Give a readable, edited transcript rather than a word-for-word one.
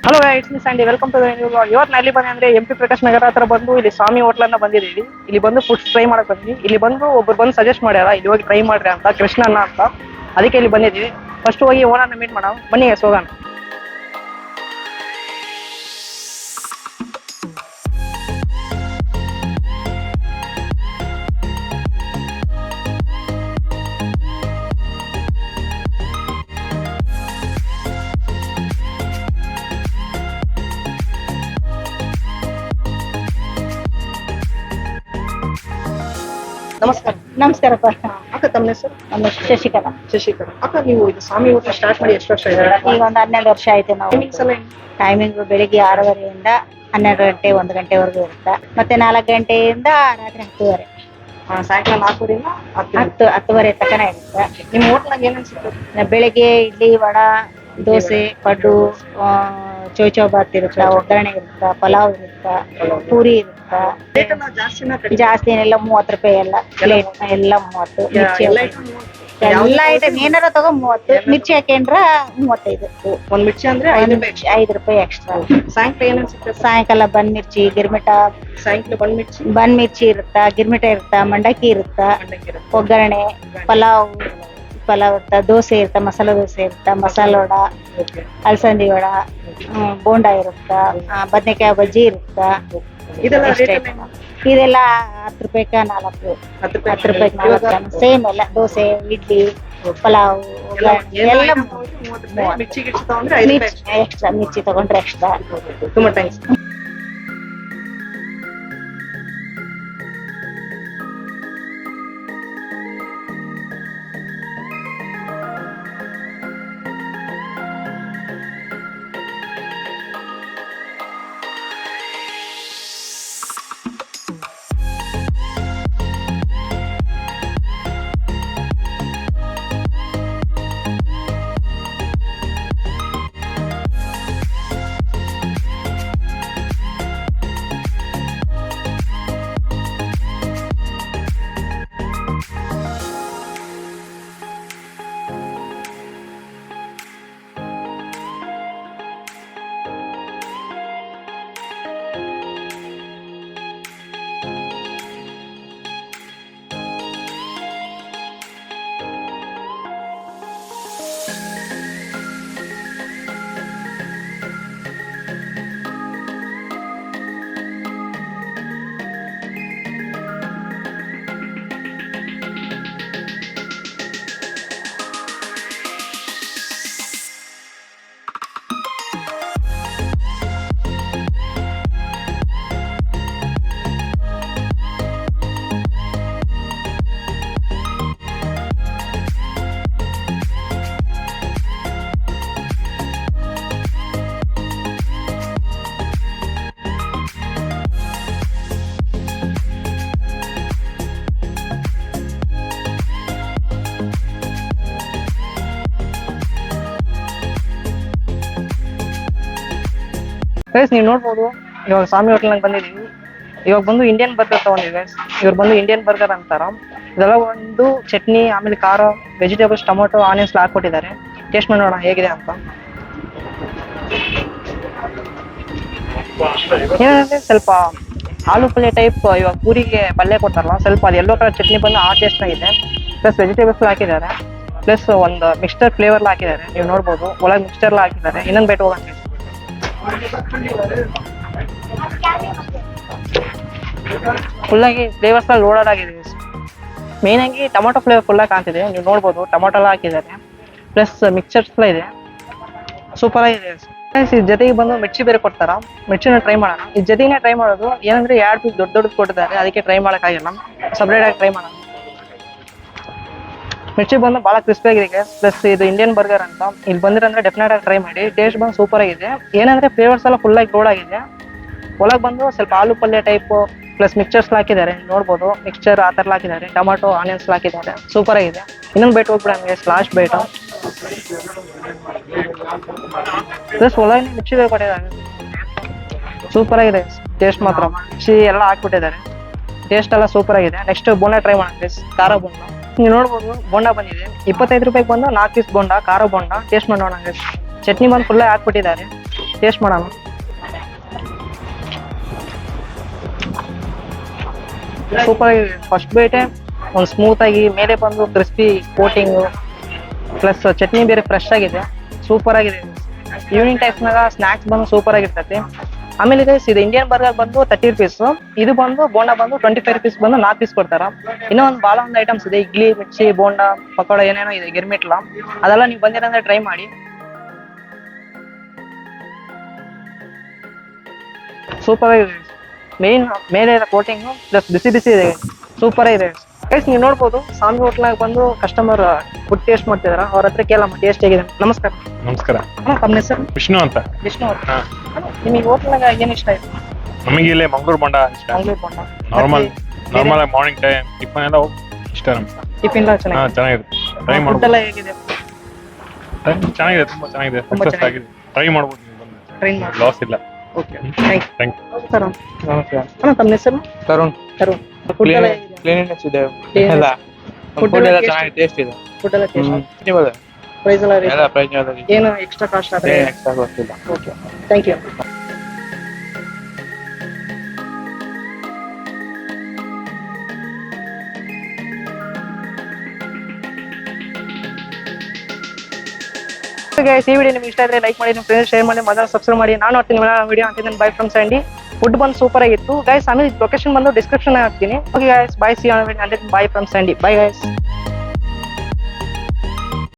Hello it's me Sandy welcome to ಇವತ್ತು ನಲ್ಲಿ ಬಂದೆ ಅಂದ್ರೆ ಎಂ ಪಿ ಪ್ರಕಾಶ್ ನಗರ ಹತ್ರ ಬಂದು ಇಲ್ಲಿ ಸ್ವಾಮಿ ಹೋಟ್ಲನ್ನ ಬಂದಿದ್ದೀವಿ. ಇಲ್ಲಿ ಬಂದು ಫುಡ್ಸ್ ಟ್ರೈ ಮಾಡಕ್ ಬಂದ್ವಿ. ಇಲ್ಲಿ ಬಂದು ಒಬ್ರು ಬಂದು ಸಜೆಸ್ಟ್ ಮಾಡ್ಯಾರ ಇಲ್ಲಿ ಹೋಗಿ ಟ್ರೈ ಮಾಡ್ರಿ ಅಂತ, ಕೃಷ್ಣಣ್ಣ ಅಂತ. ಅದಕ್ಕೆ ಇಲ್ಲಿ ಬಂದಿದ್ದೀವಿ. ಫಸ್ಟ್ ಹೋಗಿ ಓನರ್ನ ಮೀಟ್ ಮಾಡೋಣ ಬನ್ನಿ ಹೋಗೋಣ. ನಮಸ್ಕಾರ. ನಮಸ್ಕಾರಪ್ಪ. ಅಕ್ಕ ತಮ್ಮ ಹೆಸರು? ನಮ್ಮ ಶಶಿಕಲಾ. ಶಶಿಕಲಾ. ಅಕ್ಕ ನೀವು ಇದು ಸ್ವಾಮಿ ಹೋಟ್ಲ ಸ್ಟಾರ್ಟ್ ಮಾಡಿ ಎಷ್ಟು ವರ್ಷ ಇದೆ? ಈಗ ಒಂದು 12 ವರ್ಷ ಆಯ್ತು. ನಾವು ಟೈಮಿಂಗ್ಸ್ ಎಲ್ಲ ಟೈಮಿಂಗ್ ಬೆಳಿಗ್ಗೆ 6:30ಯಿಂದ 12 ಗಂಟೆ 1 ಗಂಟೆವರೆಗೂ ಇರುತ್ತೆ. ಮತ್ತೆ 4 ಗಂಟೆಯಿಂದ ರಾತ್ರಿ 10:30. ಸಾಯಂಕಾಲ 4:00 10:30 ತನಕ ಇರುತ್ತೆ. ನಿಮ್ಮ ಹೋಟ್ಲಾಗ ಏನೇನು ಸಿಗ್ತದೆ? ಬೆಳಿಗ್ಗೆ ಇಡ್ಲಿ, ವಡಾ, ದೋಸೆ, ಪಡ್ಡು, ಚೌಚೌಬಾತ್ ಇರುತ್ತ, ಒಗ್ಗರಣೆ ಇರುತ್ತ, ಪಲಾವ್ ಇರುತ್ತ, ಪೂರಿ ಇರುತ್ತ. ರೇಟ್ ಎಲ್ಲ ಜಾಸ್ತಿನ ಕಡಿಮೆ? ಜಾಸ್ತಿ ಏನೆಲ್ಲ 30 ರೂಪಾಯಿ ಎಲ್ಲ ಪ್ಲೇಟ್ ಎಲ್ಲ 30. ಮಿರ್ಚಿ ಎಲ್ಲ ಐಟಮ್ ಏನಾರ ತಗೋ 30. ಮಿರ್ಚಿ ಹಾಕೊಂಡ್ರ 35. ಒಂದ್ ಮಿರ್ಚಿ ಅಂದ್ರೆ 5 ರೂಪಾಯಿ ಎಕ್ಸ್ಟ್ರಾ. ಸಾಯಂಕಾಲ ಏನೇನು ಸಿಗ್ತದೆ? ಸಾಯಂಕಾಲ ಬನ್ ಮಿರ್ಚಿ, ಗಿರ್ಮಿಟ. ಸಾಯಂಕಾಲ ಬನ್ ಮಿರ್ಚಿ ಇರುತ್ತ, ಗಿರ್ಮಿಟ ಇರುತ್ತ, ಮಂಡಕ್ಕಿ ಇರುತ್ತ, ಮಂಡಕ್ಕಿ ಒಗ್ಗರಣೆ, ಪಲಾವ್ ಇರುತ್ತ, ದೋಸೆ ಇರುತ್ತ, ಮಸಾಲ ದೋಸೆ ಇರುತ್ತ, ಮಸಾಲ ವಡ, ಅಲಸಂದಿ ವಡ, ಬೋಂಡಾ ಇರುತ್ತ, ಬದನೆಕಾಯಿ ಬಜ್ಜಿ ಇರುತ್ತ. ಇದೆಲ್ಲ ಎಷ್ಟ್ ರೇಟ್ item? ಇದೆಲ್ಲ 10 ರೂಪಾಯಿಗೆ 4. 10 ರೂಪಾಯಿಗೆ 4 ಸೇಮ್ ಎಲ್ಲ. ದೋಸೆ, ಇಡ್ಲಿ, ಪಲಾವ್, ಎಲ್ಲ ಮಿರ್ಚಿ ಗಿರ್ಚಿ ತಗೊಂಡ್ರೆ 5 ರೂಪಾಯಿ ಎಕ್ಸ್ಟ್ರಾ. ಮಿರ್ಚಿ ತಗೊಂಡ್ರೆ ಎಕ್ಸ್ಟ್ರಾ. ತುಂಬಾ ಥ್ಯಾಂಕ್ಸ್. ಗೈಸ್ ನೀವು ನೋಡ್ಬೋದು, ಇವಾಗ ಸ್ವಾಮಿ ಹೋಟೆಲ್ನಾಗ ಬಂದಿದ್ದೀವಿ. ಇವಾಗ ಬಂದು ಇಂಡಿಯನ್ ಬರ್ಗರ್ ತಗೊಂಡಿವಿ ಗೈಸ್. ಇವ್ರು ಬಂದು ಇಂಡಿಯನ್ ಬರ್ಗರ್ ಅಂತಾರ. ಇದೆಲ್ಲ ಒಂದು ಚಟ್ನಿ, ಆಮೇಲೆ ಖಾರ, ವೆಜಿಟೇಬಲ್ಸ್, ಟೊಮೊಟೊ, ಆನಿಯನ್ಸ್ ಹಾಕ್ಕೊಟ್ಟಿದ್ದಾರೆ. ಟೇಸ್ಟ್ ಮಾಡಿ ನೋಡೋಣ ಹೇಗಿದೆ ಅಂತ. ಏನಂದ್ರೆ ಸ್ವಲ್ಪ ಆಲೂ ಪಲ್ಯ ಟೈಪ್, ಇವಾಗ ಪೂರಿಗೆ ಪಲ್ಯ ಕೊಡ್ತಾರಲ್ಲ, ಸ್ವಲ್ಪ ಅದು ಎಲ್ಲೋ ಕಲರ್ ಚಟ್ನಿ ಬಂದು ಆ ಟೇಸ್ಟ್ ಆಗಿದೆ. ಪ್ಲಸ್ ವೆಜಿಟೇಬಲ್ಸ್ ಹಾಕಿದ್ದಾರೆ, ಪ್ಲಸ್ ಒಂದು ಮಿಕ್ಸ್ಚರ್ ಫ್ಲೇವರ್ ಹಾಕಿದ್ದಾರೆ. ನೀವು ನೋಡ್ಬೋದು ಒಳಗೆ ಮಿಕ್ಸ್ಚರ್ ಹಾಕಿದ್ದಾರೆ. ಇನ್ನೊಂದು ಬೇಟ್ ಹೋಗೋಣ. ಫುಲ್ಲಾಗಿ ಫ್ಲೇವರ್ಸ್ ಎಲ್ಲ ಲೋಡೆಡ್ ಆಗಿದೆ. ಮೇನ್ ಆಗಿ ಟೊಮೊಟೊ ಫ್ಲೇವರ್ ಫುಲ್ಲಾಗಿ ಕಾಣ್ತಿದೆ. ನೀವು ನೋಡ್ಬೋದು ಟೊಮೊಟೊ ಎಲ್ಲ ಹಾಕಿದ್ದಾರೆ, ಪ್ಲಸ್ ಮಿಕ್ಸ್ಚರ್ಸ್ ಎಲ್ಲ ಇದೆ. ಸೂಪರ್ ಆಗಿದೆ. ಇದ್ರ ಜೊತೆಗೆ ಬಂದು ಮಿರ್ಚಿ ಬೇರೆ ಕೊಡ್ತಾರ. ಮಿರ್ಚಿನ ಟ್ರೈ ಮಾಡೋಣ. ಇದ್ರ ಜೊತೆಗೆ ಟ್ರೈ ಮಾಡೋದು ಏನಂದ್ರೆ 2 ಪೀಸ್ ದೊಡ್ಡ ಕೊಟ್ಟಿದ್ದಾರೆ, ಅದಕ್ಕೆ ಟ್ರೈ ಮಾಡೋಕ್ಕಾಗಿಲ್ಲ. ಸಪ್ರೇಟ್ ಆಗಿ ಟ್ರೈ ಮಾಡೋಣ. ಮಿರ್ಚಿ ಬಂದು ಭಾಳ ಕ್ರಿಸ್ಪಿ ಆಗಿದೆ. ಪ್ಲಸ್ ಇದು ಇಂಡಿಯನ್ ಬರ್ಗರ್ ಅಂತ. ಇಲ್ಲಿ ಬಂದಿರಂದ್ರೆ ಡೆಫಿನೆಟ್ ಆಗಿ ಟ್ರೈ ಮಾಡಿ. ಟೇಸ್ಟ್ ಬಂದು ಸೂಪರ್ ಆಗಿದೆ. ಏನಂದ್ರೆ ಫ್ಲೇವರ್ಸ್ ಎಲ್ಲ ಫುಲ್ಲಾಗಿ ಲೋಡ್ ಆಗಿದೆ. ಒಳಗೆ ಬಂದು ಸ್ವಲ್ಪ ಆಲೂ ಪಲ್ಯ ಟೈಪ್ ಪ್ಲಸ್ ಮಿಕ್ಸ್ಚರ್ಸ್ ಹಾಕಿದ್ದಾರೆ. ನೋಡ್ಬೋದು ಮಿಕ್ಸ್ಚರ್ ಆ ಥರ ಹಾಕಿದ್ದಾರೆ, ಟೊಮಾಟೊ ಆನಿಯನ್ಸ್ ಹಾಕಿದ್ದಾರೆ. ಸೂಪರ್ ಆಗಿದೆ. ಇನ್ನೊಂದು ಬೇಟ್ ಹೋಗ್ಬಿಡಂಗೆ ಲಾಸ್ಟ್ ಬೇಟು. ಪ್ಲಸ್ ಒಳಗೆ ಮಿರ್ಚಿ ಬೇರೆ ಕೊಟ್ಟಿದ್ದಾರೆ. ಸೂಪರ್ ಆಗಿದೆ ಟೇಸ್ಟ್ ಮಾತ್ರ. ಮಿರ್ಚಿ ಎಲ್ಲ ಹಾಕ್ಬಿಟ್ಟಿದ್ದಾರೆ. ಟೇಸ್ಟ್ ಎಲ್ಲ ಸೂಪರ್ ಆಗಿದೆ. ನೆಕ್ಸ್ಟ್ ಬೋಂಡ ಟ್ರೈ ಮಾಡೋಣ. ಖಾರ ಬೋಂಡ ನೀವು ನೋಡ್ಬೋದು. ಬೋಂಡ ಬಂದಿದೆ 25 ರೂಪಾಯಿಗೆ ಬಂದು 4 ಪೀಸ್ ಬೋಂಡ, ಖಾರ ಬೋಂಡ. ಟೇಸ್ಟ್ ಮಾಡೋಣ. ಚಟ್ನಿ ಬಂದು ಫುಲ್ಲೇ ಹಾಕ್ಬಿಟ್ಟಿದ್ದಾರೆ. ಟೇಸ್ಟ್ ಮಾಡೋಣ. ಸೂಪರ್ ಆಗಿದೆ. ಫಸ್ಟ್ ಬೈಟೆ ಒಂದು ಸ್ಮೂತ್ ಆಗಿ ಮೇಲೆ ಬಂದು ಕ್ರಿಸ್ಪಿ ಕೋಟಿಂಗು ಪ್ಲಸ್ ಚಟ್ನಿ ಬೇರೆ ಫ್ರೆಶ್ ಆಗಿದೆ, ಸೂಪರ್ ಆಗಿದೆ. ಈವ್ನಿಂಗ್ ಟೈಮ್ಸ್ನಾಗ ಸ್ನ್ಯಾಕ್ಸ್ ಬಂದು ಸೂಪರ್ ಆಗಿರ್ತೈತಿ. ಆಮೇಲೆ ಗೈಸ್ ಇದು ಇಂಡಿಯನ್ ಬರ್ಗರ್ ಬಂದು 30 rupees, ಇದು ಬಂದು ಬೋಂಡಾ ಬಂದು 25 rupees ಬಂದು 4 ಪೀಸ್ ಕೊಡ್ತಾರ. ಇನ್ನೂ ಒಂದು ಭಾಳ ಒಂದು ಐಟಮ್ಸ್ ಇದೆ, ಇಡ್ಲಿ, ಮಿರ್ಚಿ, ಬೋಂಡಾ, ಪಕೋಡ ಏನೇನೋ ಇದೆ, ಗಿರ್ಮಿಟ್ಲ, ಅದೆಲ್ಲ ನೀವು ಬಂದಿರಂದ್ರೆ ಟ್ರೈ ಮಾಡಿ. ಸೂಪರ್ ಆಗಿದೆ. ಮೇನ್ ಮೇಲೆ ಕೋಟಿಂಗು ಪ್ಲಸ್ ಬಿಸಿ ಬಿಸಿ ಇದೆ, ಸೂಪರ್ ಆಗಿದೆ ಗೈಸ್. ನೀವು ನೋಡ್ಬೋದು ಸ್ವಾಮಿ ಹೋಟ್ಲಾಗ ಬಂದು ಕಸ್ಟಮರ್ ಫುಡ್ ಟೇಸ್ಟ್ ಮಾಡ್ತಿದಾರ, ಅವ್ರ ಹತ್ರ ಕೇಳಮ್ಮ ಟೇಸ್ಟ್ ಹೇಗಿದೆ. ನಮಸ್ಕಾರ. ನಮಸ್ಕಾರ. ಅಣ್ಣ ತಮ್ಮ ಹೆಸರು? ವಿಷ್ಣು ಅಂತ. ವಿಷ್ಣು ಅವ್ರು. ನಿಮಗೆ ಹೋಟ್ಲಾಗ ಏನ್ ಇಷ್ಟ ಆಯ್ತು? ನಮಗೆ ಇಲ್ಲಿ ಮಂಗಳೂರು ಬೋಂಡ ಇಷ್ಟ. ಮಂಗಳೂರು ಬೋಂಡ ನಾರ್ಮಲ್ ಆಗಿ ಮಾರ್ನಿಂಗ್ ಟೈಮ್ ಟಿಫನ್ ಎಲ್ಲ ಇಷ್ಟ ನಮ್ಗೆ. ಟಿಫಿನ್ ಎಲ್ಲ ಚೆನ್ನಾಗಿದೆ. ಚೆನ್ನಾಗಿದೆ. ಟ್ರೈ ಫುಡ್ ಮಾಡ್ಬೋದು. ಎಲ್ಲ ಹೇಗಿದೆ? ಚೆನ್ನಾಗಿದೆ, ತುಂಬಾ ಚೆನ್ನಾಗಿದೆ. ತುಂಬಾ ಸಕ್ಸಸ್ ಆಗಿದೆ. ಟ್ರೈ ಮಾಡ್ಬೋದು ನೀವು ಬಂದು. ಟ್ರೈನ್ ಮಾಡಿ. ಲಾಸ್ ಇಲ್ಲ. Okay, thank thank you. Sir ನಮಸ್ಕಾರ. ಅಣ್ಣ ತಮ್ಮ ಹೆಸರು? ತರುಣ್. ತರುಣ್. ಫುಡ್ ಎಲ್ಲ ಹೇಗಿದೆ? ಕ್ಲೀನಿನೆಸ್ ಇದೆ Cleanliness. ಎಲ್ಲ. Food ಫುಡ್ ಎಲ್ಲ ಎಲ್ಲ taste ಚೆನ್ನಾಗಿ ಟೇಸ್ಟ್ ಇದೆ. ಫುಡ್ ಎಲ್ಲ ಟೇಸ್ಟ್ Reasonable. ಪ್ರೈಸ್ ಎಲ್ಲ rate? ಎಲ್ಲ ಪ್ರೈಸ್ ಏನು ಎಕ್ಸ್ಟ್ರಾ ಕಾಸ್ಟ್ ಆದ್ರೆ? ಏನು ಎಕ್ಸ್ಟ್ರಾ ಗೊತ್ತಿಲ್ಲ. Okay, thank you. ಗೈಸ್, ಈ ವಿಡಿಯೋ ನಿಮ್ಗೆ ಇಷ್ಟ ಆದ್ರೆ ಲೈಕ್ ಮಾಡಿ, ನಿಮ್ಮ ಫ್ರೆಂಡ್ಸ್ ಶೇರ್ ಮಾಡಿ, ಮೊದಲು ಸಬ್ಸ್ಕ್ರೈಬ್ ಮಾಡಿ. ನಾನು ನೋಡ್ತೀನಿ ವಿಡಿಯೋ ಹಾಕಿದ್ದೀನಿ. Bye from Sandy. ಫುಡ್ ಬಂದು ಸೂಪರ್ ಆಗಿತ್ತು ಗೈಸ್. ಆಮೇಲೆ ಲೊಕೇಶನ್ ಬಂದು ಡಿಸ್ಕ್ರಿಪ್ಷನ್ ಹಾಕ್ತೀನಿ. Okay guys, bye. See you on video. Bye from Sandy. Bye guys.